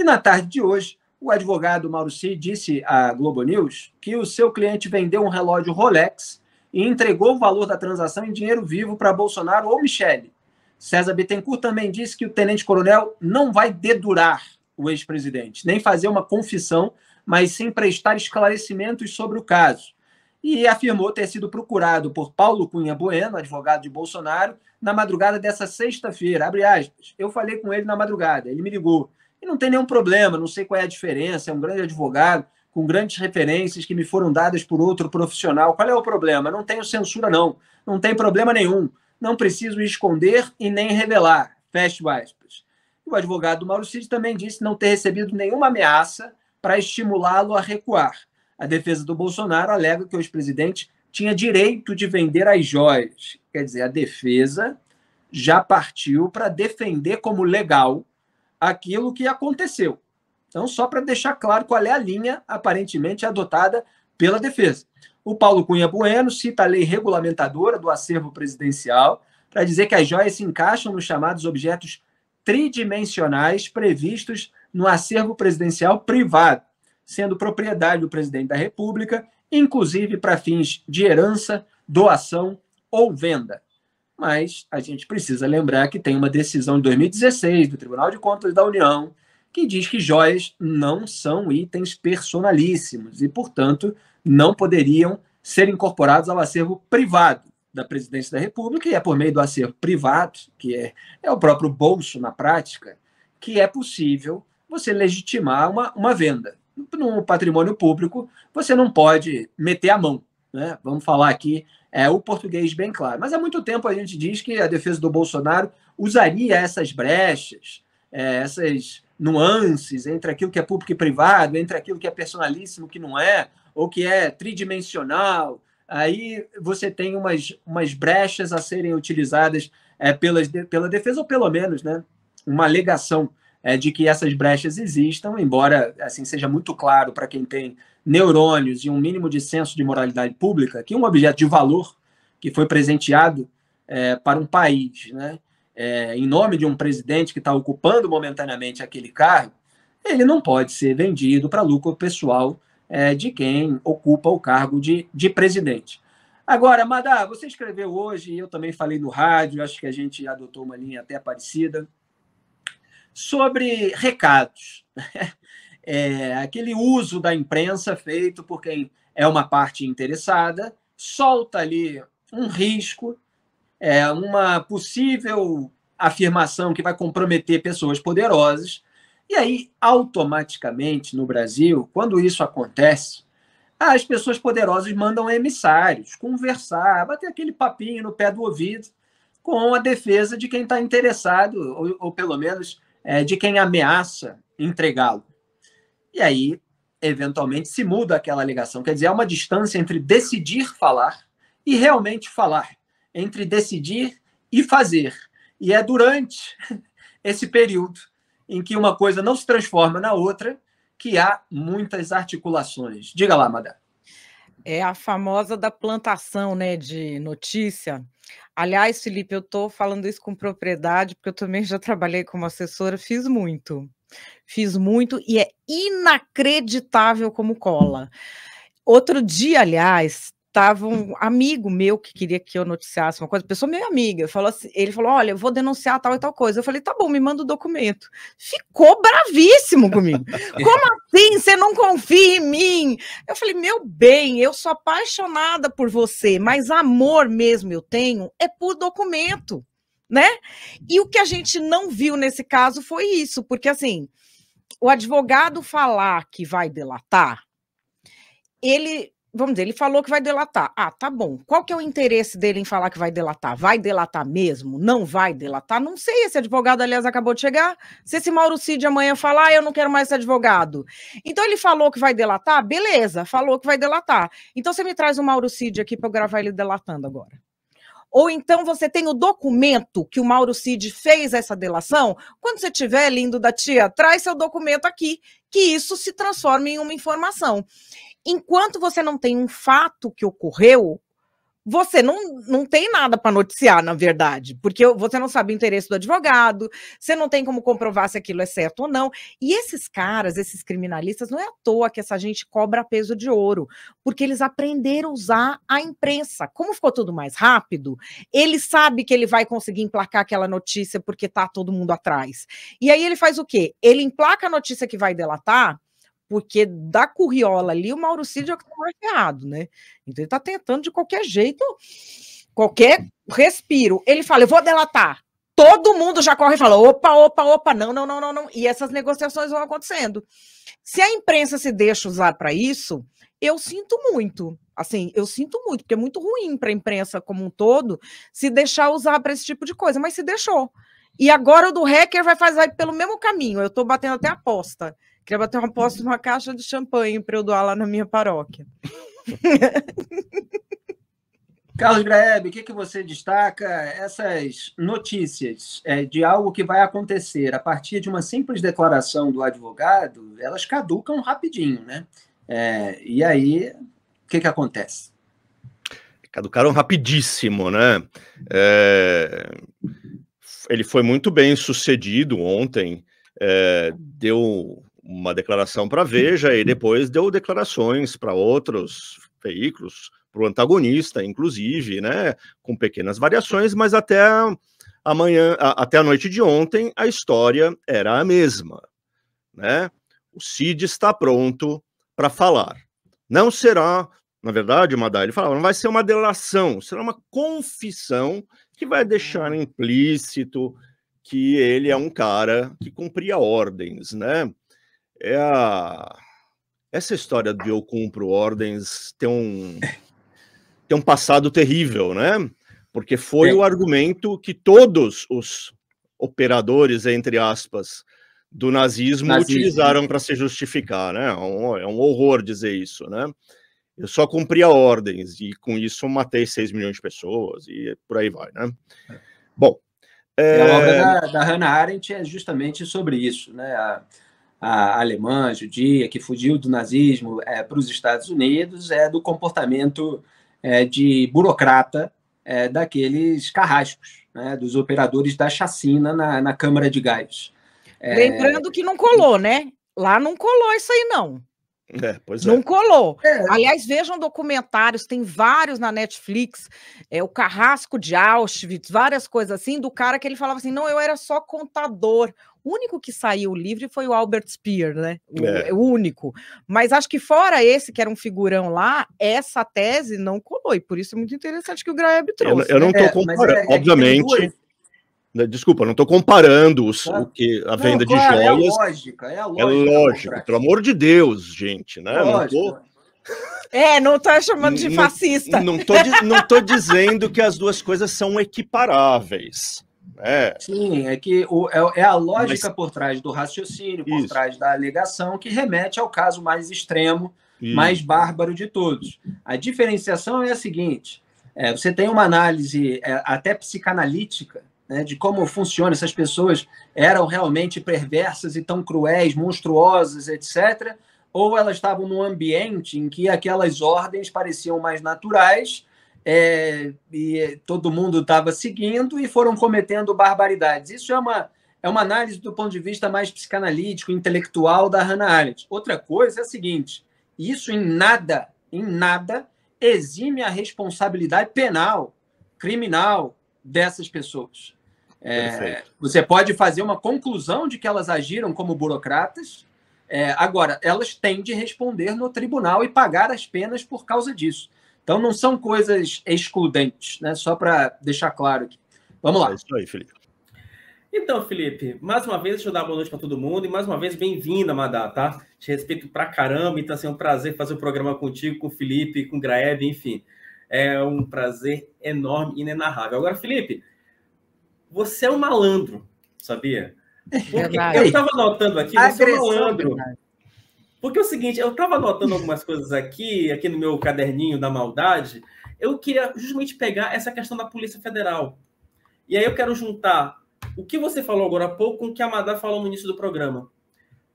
na tarde de hoje, o advogado Mauro Cid disse à Globo News que o seu cliente vendeu um relógio Rolex e entregou o valor da transação em dinheiro vivo para Bolsonaro ou Michele. César Bittencourt também disse que o tenente-coronel não vai dedurar o ex-presidente, nem fazer uma confissão, mas sim prestar esclarecimentos sobre o caso. E afirmou ter sido procurado por Paulo Cunha Bueno, advogado de Bolsonaro, na madrugada dessa sexta-feira. Abre aspas. Eu falei com ele na madrugada, ele me ligou. E não tem nenhum problema, não sei qual é a diferença, é um grande advogado, com grandes referências que me foram dadas por outro profissional. Qual é o problema? Não tenho censura, não. Não tem problema nenhum. Não preciso esconder e nem revelar. Fecha aspas. O advogado do Mauro Cid também disse não ter recebido nenhuma ameaça para estimulá-lo a recuar. A defesa do Bolsonaro alega que o ex-presidente tinha direito de vender as joias. Quer dizer, a defesa já partiu para defender como legal aquilo que aconteceu. Então, só para deixar claro qual é a linha aparentemente adotada pela defesa. O Paulo Cunha Bueno cita a lei regulamentadora do acervo presidencial para dizer que as joias se encaixam nos chamados objetos tridimensionais previstos no acervo presidencial privado, sendo propriedade do presidente da República, inclusive para fins de herança, doação ou venda. Mas a gente precisa lembrar que tem uma decisão de 2016 do Tribunal de Contas da União que diz que joias não são itens personalíssimos e, portanto, não poderiam ser incorporados ao acervo privado da Presidência da República, e é por meio do acervo privado, que é o próprio bolso na prática, que é possível você legitimar uma venda. No patrimônio público, você não pode meter a mão, né? Vamos falar aqui o português bem claro. Mas há muito tempo a gente diz que a defesa do Bolsonaro usaria essas brechas, essas nuances entre aquilo que é público e privado, entre aquilo que é personalíssimo, que não é, ou que é tridimensional. Aí você tem umas brechas a serem utilizadas pela defesa, ou pelo menos, né, uma alegação de que essas brechas existam, embora assim seja muito claro para quem tem neurônios e um mínimo de senso de moralidade pública, que um objeto de valor que foi presenteado para um país, né, em nome de um presidente que está ocupando momentaneamente aquele cargo, ele não pode ser vendido para lucro pessoal de quem ocupa o cargo de presidente. Agora, Madá, você escreveu hoje, e eu também falei no rádio, acho que a gente adotou uma linha até parecida, sobre recados. Aquele uso da imprensa feito por quem é uma parte interessada, solta ali um risco, uma possível afirmação que vai comprometer pessoas poderosas, e aí, automaticamente, no Brasil, quando isso acontece, as pessoas poderosas mandam emissários conversar, bater aquele papinho no pé do ouvido com a defesa de quem está interessado, ou pelo menos de quem ameaça entregá-lo. E aí, eventualmente, se muda aquela alegação. Quer dizer, há uma distância entre decidir falar e realmente falar, entre decidir e fazer. E é durante esse período em que uma coisa não se transforma na outra que há muitas articulações. Diga lá, Madá. É a famosa da plantação, né, de notícia. Aliás, Felipe, eu estou falando isso com propriedade, porque eu também já trabalhei como assessora, fiz muito e é inacreditável como cola. Outro dia, aliás, estava um amigo meu que queria que eu noticiasse uma coisa, pessoa minha amiga, ele falou, olha, eu vou denunciar tal e tal coisa. Eu falei, tá bom, me manda o documento. Ficou bravíssimo comigo. Como assim? Você não confia em mim? Eu falei, meu bem, eu sou apaixonada por você, mas amor mesmo eu tenho é por documento, né? E o que a gente não viu nesse caso foi isso, porque assim, o advogado falar que vai delatar, vamos dizer, ele falou que vai delatar. Ah, tá bom. Qual que é o interesse dele em falar que vai delatar? Vai delatar mesmo? Não vai delatar? Não sei. Esse advogado, aliás, acabou de chegar. Se esse Mauro Cid amanhã falar, eu não quero mais ser advogado. Então, ele falou que vai delatar? Beleza, falou que vai delatar. Então, você me traz o Mauro Cid aqui para eu gravar ele delatando agora. Ou então você tem o documento que o Mauro Cid fez essa delação. Quando você tiver, lindo da tia, traz seu documento aqui, que isso se transforme em uma informação. Enquanto você não tem um fato que ocorreu, você não tem nada para noticiar, na verdade, porque você não sabe o interesse do advogado, você não tem como comprovar se aquilo é certo ou não. E esses caras, esses criminalistas, não é à toa que essa gente cobra peso de ouro, porque eles aprenderam a usar a imprensa. Como ficou tudo mais rápido, ele sabe que ele vai conseguir emplacar aquela notícia porque está todo mundo atrás. E aí ele faz o quê? Ele emplaca a notícia que vai delatar, porque da curriola ali, o Mauro Cid é o que está mais ferrado, né? Então ele está tentando de qualquer jeito, qualquer respiro. Ele fala, eu vou delatar. Todo mundo já corre e fala, opa, não. E essas negociações vão acontecendo. Se a imprensa se deixa usar para isso, eu sinto muito. Assim, eu sinto muito, porque é muito ruim para a imprensa como um todo se deixar usar para esse tipo de coisa, mas se deixou. E agora o do hacker vai fazer pelo mesmo caminho. Eu estou batendo até aposta. Queria bater uma aposta numa caixa de champanhe para eu doar lá na minha paróquia. Carlos Graeb, o que você destaca? Essas notícias de algo que vai acontecer a partir de uma simples declaração do advogado, elas caducam rapidinho, né? E aí, o que acontece? Caducaram rapidíssimo, né? Ele foi muito bem sucedido ontem, deu uma declaração para a Veja e depois deu declarações para outros veículos, para o antagonista, inclusive, né, com pequenas variações, mas até a noite de ontem, a história era a mesma, né? O Cid está pronto para falar. Não será, na verdade, Madá, ele falava, não vai ser uma delação, será uma confissão que vai deixar implícito que ele é um cara que cumpria ordens, né? Essa história de eu cumpro ordens tem um passado terrível, né? Porque foi o argumento que todos os operadores, entre aspas, do nazismo utilizaram para se justificar, né? É um horror dizer isso, né? Eu só cumpria ordens e com isso matei 6 milhões de pessoas e por aí vai, né? Bom, a obra da Hannah Arendt é justamente sobre isso, né? A alemã, judia, que fugiu do nazismo para os Estados Unidos, do comportamento de burocrata daqueles carrascos, né? Dos operadores da chacina na Câmara de Gás. Lembrando que não colou, né? Lá não colou isso aí, não. Pois não colou. Aliás, vejam documentários, tem vários na Netflix, o Carrasco de Auschwitz, várias coisas assim, do cara que ele falava assim, não, eu era só contador. O único que saiu livre foi o Albert Speer, né? O único. Mas acho que fora esse, que era um figurão lá, essa tese não colou, e por isso é muito interessante que o Graeb trouxe. Eu não estou comparando, obviamente... Desculpa, não estou comparando a venda de joias. É a lógica. É lógico, pelo amor de Deus, gente, né? Não estou chamando de fascista. Não tô dizendo que as duas coisas são equiparáveis. Sim, é que é a lógica por trás do raciocínio, por trás da alegação, que remete ao caso mais extremo, mais bárbaro de todos. A diferenciação é a seguinte: você tem uma análise até psicanalítica, né, de como funciona, essas pessoas eram realmente perversas e tão cruéis, monstruosas, etc., ou elas estavam num ambiente em que aquelas ordens pareciam mais naturais e todo mundo estava seguindo e foram cometendo barbaridades. Isso é uma análise do ponto de vista mais psicanalítico, intelectual da Hannah Arendt. Outra coisa é a seguinte: isso em nada exime a responsabilidade penal, criminal dessas pessoas. Você pode fazer uma conclusão de que elas agiram como burocratas, agora, elas têm de responder no tribunal e pagar as penas por causa disso. Então, não são coisas excludentes, né? Só para deixar claro aqui. Vamos lá. É isso aí, Felipe. Então, Felipe, mais uma vez, deixa eu dar boa noite para todo mundo e mais uma vez, bem-vinda, Madá, tá? Te respeito pra caramba, então, assim, é um prazer fazer o programa contigo, com o Felipe, com o Graeb, enfim. É um prazer enorme e inenarrável. Agora, Felipe, você é um malandro, sabia? Porque eu estava anotando aqui, você é um malandro. Porque é o seguinte, eu estava anotando algumas coisas aqui no meu caderninho da maldade, eu queria justamente pegar essa questão da Polícia Federal. E aí eu quero juntar o que você falou agora há pouco com o que a Madá falou no início do programa.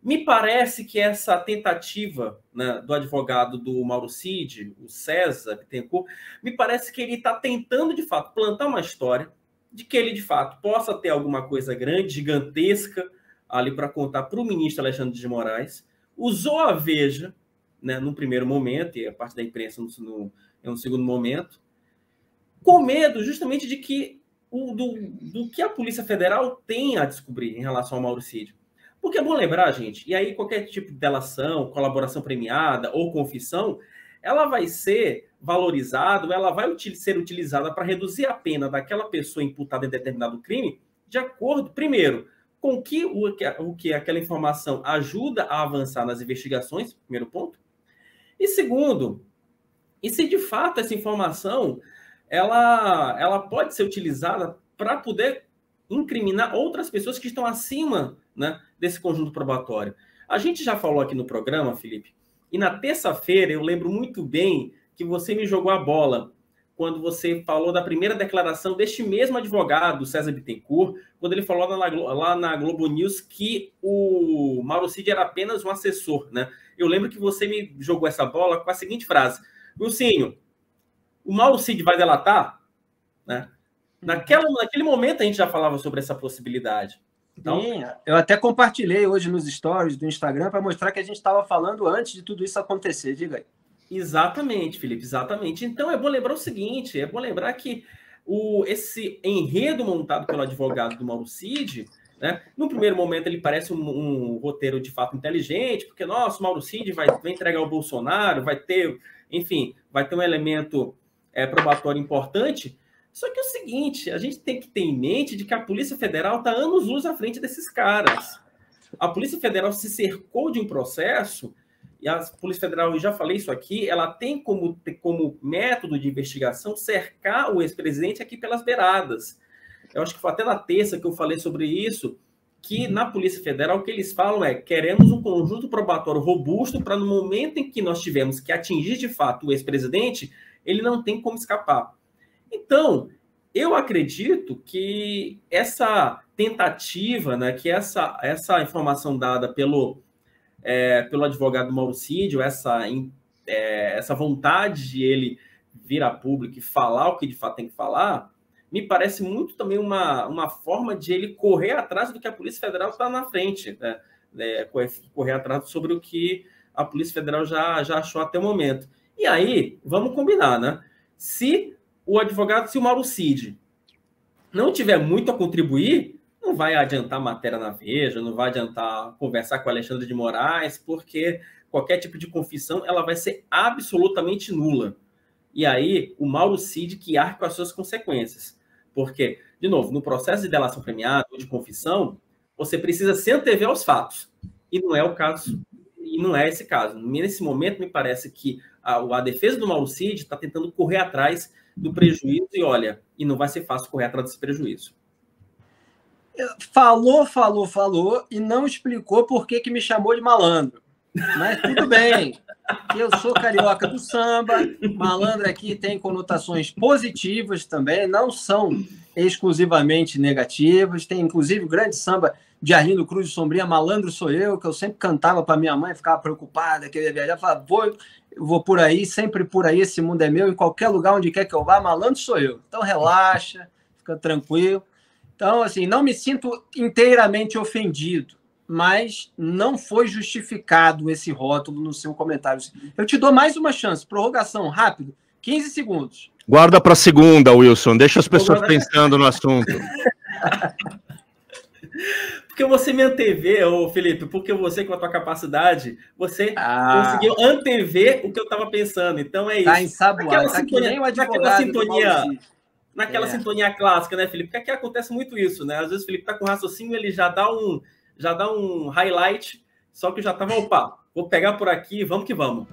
Me parece que essa tentativa, né, do advogado do Mauro Cid, o César Bittencourt, me parece que ele está tentando, de fato, plantar uma história de que ele, de fato, possa ter alguma coisa grande, gigantesca, ali para contar para o ministro Alexandre de Moraes. Usou a Veja, né, num primeiro momento, e a parte da imprensa no segundo momento, com medo justamente de que do que a Polícia Federal tem a descobrir em relação ao Mauro Cid. Porque é bom lembrar, gente, e aí qualquer tipo de delação, colaboração premiada ou confissão, ela vai ser valorizada, ela vai ser utilizada para reduzir a pena daquela pessoa imputada em determinado crime, de acordo, primeiro, com o que aquela informação ajuda a avançar nas investigações, primeiro ponto, e segundo, e se de fato essa informação ela pode ser utilizada para poder incriminar outras pessoas que estão acima, né, desse conjunto probatório. A gente já falou aqui no programa, Felipe, e na terça-feira eu lembro muito bem que você me jogou a bola quando você falou da primeira declaração deste mesmo advogado, César Bittencourt, quando ele falou lá na Globo News que o Mauro Cid era apenas um assessor, né? Eu lembro que você me jogou essa bola com a seguinte frase: Wilsinho, o Mauro Cid vai delatar? Né? Naquele momento a gente já falava sobre essa possibilidade. Então, sim, eu até compartilhei hoje nos stories do Instagram para mostrar que a gente estava falando antes de tudo isso acontecer. Diga aí. Exatamente, Felipe, exatamente. Então é bom lembrar o seguinte, é bom lembrar que esse enredo montado pelo advogado do Mauro Cid, né, no primeiro momento ele parece um roteiro de fato inteligente, porque, nossa, o Mauro Cid vai entregar o Bolsonaro, vai ter um elemento probatório importante. Só que é o seguinte, a gente tem que ter em mente de que a Polícia Federal está anos-luz à frente desses caras. A Polícia Federal se cercou de um processo, e a Polícia Federal, eu já falei isso aqui, ela tem como método de investigação cercar o ex-presidente aqui pelas beiradas. Eu acho que foi até na terça que eu falei sobre isso, que na Polícia Federal o que eles falam é: queremos um conjunto probatório robusto para no momento em que nós tivermos que atingir de fato o ex-presidente, ele não tem como escapar. Então, eu acredito que essa tentativa, né, que essa informação dada pelo advogado Mauro Cid, essa vontade de ele vir a público e falar o que de fato tem que falar, me parece muito também uma forma de ele correr atrás do que a Polícia Federal está na frente, né? Correr atrás sobre o que a Polícia Federal já achou até o momento. E aí, vamos combinar, né? Se o Mauro Cid não tiver muito a contribuir, não vai adiantar matéria na Veja, não vai adiantar conversar com o Alexandre de Moraes, porque qualquer tipo de confissão ela vai ser absolutamente nula. E aí, o Mauro Cid que arca com as suas consequências. Porque, de novo, no processo de delação premiada ou de confissão, você precisa se antever aos fatos. E não é o caso, e não é esse caso. Nesse momento, me parece que a defesa do Mauro Cid está tentando correr atrás do prejuízo e não vai ser fácil correr atrás desse prejuízo. Falou e não explicou por que me chamou de malandro. Mas tudo bem. Eu sou carioca do samba, malandro aqui tem conotações positivas também, não são exclusivamente negativas. Tem inclusive o grande samba de Arlindo Cruz de Sombrinha, Malandro Sou Eu, que eu sempre cantava para minha mãe, ficava preocupada, queria viajar, falava, vou por aí, sempre por aí, esse mundo é meu, em qualquer lugar onde quer que eu vá, malandro sou eu. Então relaxa, fica tranquilo. Então, assim, não me sinto inteiramente ofendido, mas não foi justificado esse rótulo no seu comentário. Eu te dou mais uma chance, prorrogação, rápido, 15 segundos. Guarda para segunda, Wilson, deixa as pessoas pensando no assunto. Porque você me anteveu, Felipe, porque você, com a tua capacidade, você conseguiu antever o que eu estava pensando. Então é isso. Tá ensaboado, tá que nem o advogado naquela sintonia clássica, né, Felipe? Porque aqui acontece muito isso, né? Às vezes o Felipe tá com raciocínio, ele já dá um highlight, só que já tava, opa, vou pegar por aqui, vamos que vamos.